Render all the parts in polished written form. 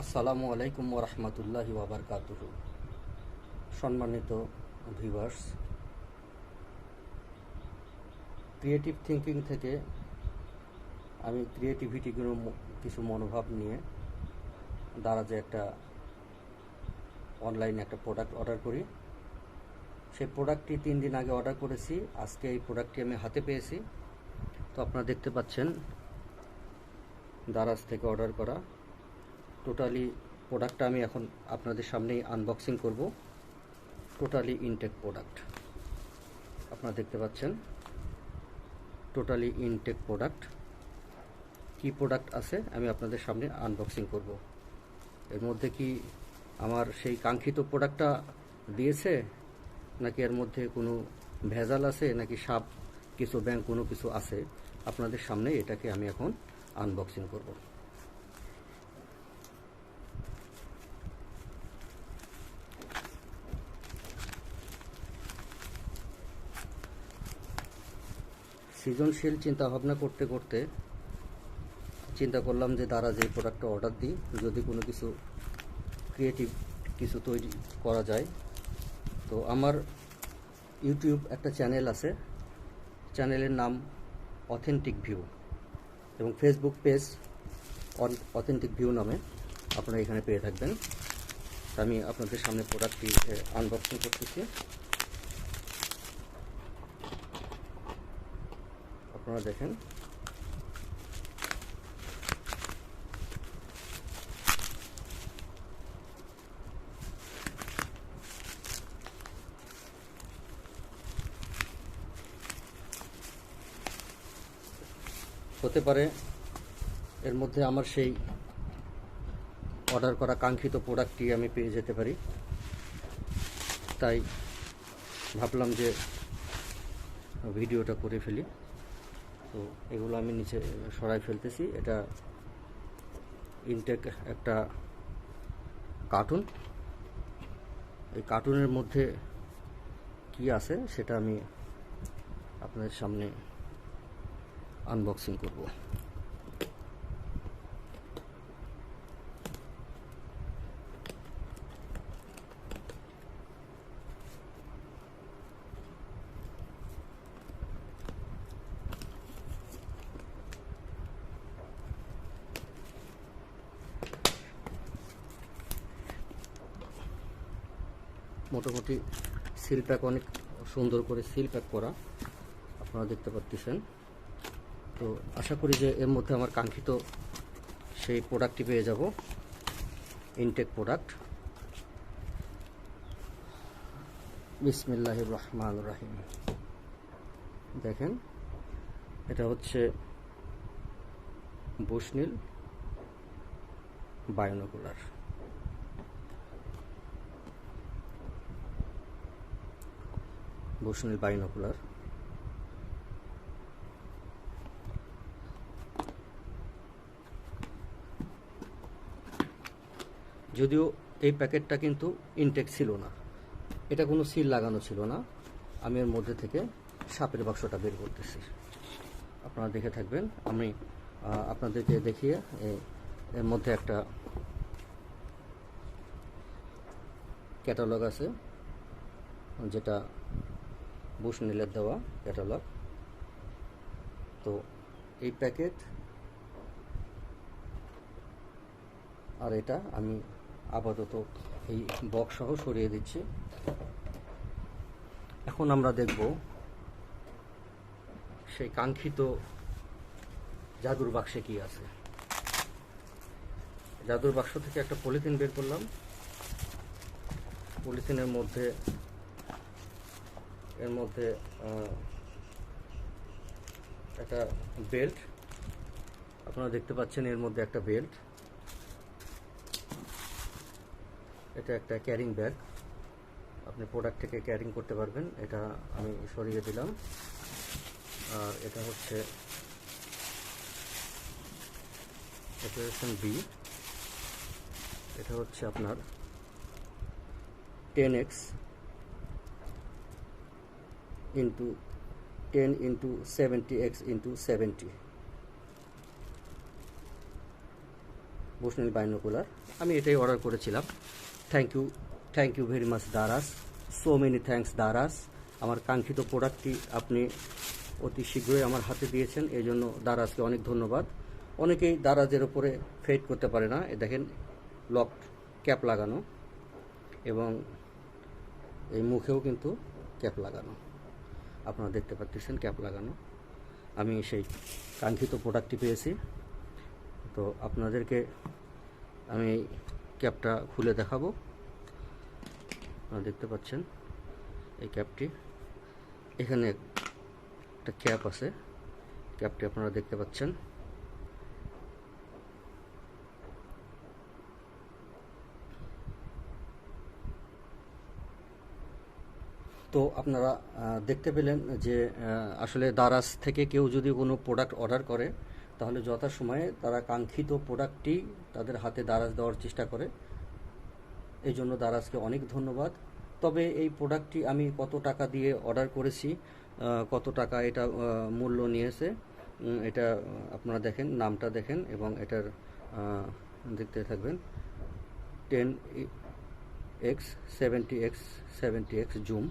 আসসালামু আলাইকুম ওয়া রাহমাতুল্লাহি ওয়া বারাকাতুহু। সম্মানিত ভিউয়ার্স, ক্রিয়েটিভ থিঙ্কিং থেকে আমি ক্রিয়েটিভিটিগুলো কিছু মনোভাব নিয়ে দারাজে একটা অনলাইনে একটা প্রোডাক্ট অর্ডার করি। সেই প্রোডাক্টটি 3 দিন আগে অর্ডার করেছি, আজকে এই প্রোডাক্টটি আমি হাতে পেয়েছি। তো আপনারা দেখতে পাচ্ছেন দারাজ থেকে অর্ডার করা টোটালি প্রোডাক্টটা আমি এখন আপনাদের সামনেই আনবক্সিং করব। টোটালি ইনটেক প্রোডাক্ট আপনারা দেখতে পাচ্ছেন, টোটালি ইনটেক প্রোডাক্ট। কি প্রোডাক্ট আছে আমি আপনাদের সামনে আনবক্সিং করব। এর মধ্যে কি আমার সেই কাঙ্ক্ষিত প্রোডাক্টটা দিয়েছে, নাকি এর মধ্যে কোনো ভেজাল আছে, নাকি সাপ কিছু ব্যাংক কোনো কিছু আছে, আপনাদের সামনে এটাকে আমি এখন আনবক্সিং করব। সৃজনশীল চিন্তা ভাবনা করতে করতে চিন্তা করলাম যে দারাজ এই প্রোডাক্টটা অর্ডার দিই, যদি কোনো কিছু ক্রিয়েটিভ কিছু তৈরি করা যায়। তো আমার ইউটিউব একটা চ্যানেল আছে, চ্যানেলের নাম অথেন্টিক ভিউ, এবং ফেসবুক পেজ অথেন্টিক ভিউ নামে আপনারা এখানে পেয়ে থাকবেন। আমি আপনাদের সামনে প্রোডাক্টটি আনবক্সিং করতেছি, আপনারা দেখেন। হতে পারে এর মধ্যে আমার সেই অর্ডার করা কাঙ্ক্ষিত প্রোডাক্টটি আমি পেয়ে যেতে পারি, তাই ভাবলাম যে ভিডিওটা করে ফেলি। তো এগুলো আমি নিচে সরাই ফেলতেছি। এটা ইনটেক একটা কার্টুন, এই কার্টুনের মধ্যে কি আছে সেটা আমি আপনাদের সামনে আনবক্সিং করব। মোটামুটি সিল প্যাক অনেক সুন্দর করে সিল প্যাক করা আপনারা দেখতে পাচ্ছেন। তো আশা করি যে এর মধ্যে আমার কাঙ্ক্ষিত সেই প্রোডাক্টটি পেয়ে যাব, ইনটেক প্রোডাক্ট। বিসমিল্লাহির রহমানির রহিম। দেখেন, এটা হচ্ছে বুশনীল বায়োনোকুলার। বুশনীল বায়োনোকুলার যদিও এই প্যাকেটটা কিন্তু ইনটেক ছিল না, এটা কোনো সিল লাগানো ছিল না। আমি এর মধ্যে থেকে সাপের বাক্সটা বের করতেছি, আপনারা দেখে থাকবেন। আমি আপনাদেরকে দেখিয়ে এর মধ্যে একটা ক্যাটালগ আছে, যেটা বুশনীলের দেওয়া ক্যাটালগ। তো এই প্যাকেট আর এটা আমি আপাতত এই বক্স সহ সরিয়ে দিচ্ছি। এখন আমরা দেখব সেই কাঙ্ক্ষিত জাদুর বাক্সে কি আছে। জাদুর বাক্স থেকে একটা পলিথিন বের করলাম। পলিথিনের মধ্যে একটা বেল্ট আপনারা দেখতে পাচ্ছেন, এর মধ্যে একটা বেল্ট। এটা একটা ক্যারিং ব্যাগ, আপনি প্রোডাক্ট থেকে ক্যারিং করতে পারবেন। এটা আমি সরিয়ে দিলাম। আর এটা হচ্ছে অপারেশন বি, এটা হচ্ছে আপনার 10x into 10 into 70x into 70। Bushnell binocular, আমি এটাই অর্ডার করেছিলাম। Thank you very much Daraz, so many thanks Daraz. আমার কাঙ্ক্ষিত প্রোডাক্টটি আপনি অতি শীঘ্রই আমার হাতে দিয়েছেন, এই জন্য দারাজকে অনেক ধন্যবাদ। অনেকেই দারাজের ওপরে ফেড করতে পারে না, এ দেখেন লক ক্যাপ লাগানো, এবং এই মুখেও কিন্তু ক্যাপ লাগানো, আপনারা দেখতে পাচ্ছেন ক্যাপ লাগানো। আমি সেই কাঙ্ক্ষিত প্রোডাক্টটি পেয়েছি, তো আপনাদেরকে আমি ক্যাপটা খুলে দেখাবো। আপনারা দেখতে পাচ্ছেন এই ক্যাপটি, এখানে একটা ক্যাপ আছে, ক্যাপটি আপনারা দেখতে পাচ্ছেন। তো আপনারা দেখতে পেলেন যে আসলে দারাজ থেকে কেউ যদি কোনো প্রোডাক্ট অর্ডার করে, তাহলে যথাসময়ে তারা কাঙ্ক্ষিত প্রোডাক্টটি তাদের হাতে দারাজ দেওয়ার চেষ্টা করে। এই জন্য দারাজকে অনেক ধন্যবাদ। তবে এই প্রোডাক্টটি আমি কত টাকা দিয়ে অর্ডার করেছি, কত টাকা এটা মূল্য নিয়েছে, এটা আপনারা দেখেন, নামটা দেখেন, এবং এটার দেখতে থাকবেন। 10x 70x জুম,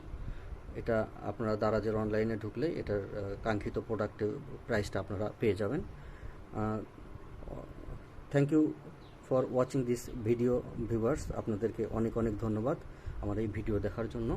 এটা আপনারা দারাজের অনলাইনে ঢুকলে এটার কাঙ্ক্ষিত প্রোডাক্টের প্রাইসটা আপনারা পেয়ে যাবেন। Thank you for watching this video viewers, আপনাদেরকে অনেক ধন্যবাদ আমার এই ভিডিও দেখার জন্য।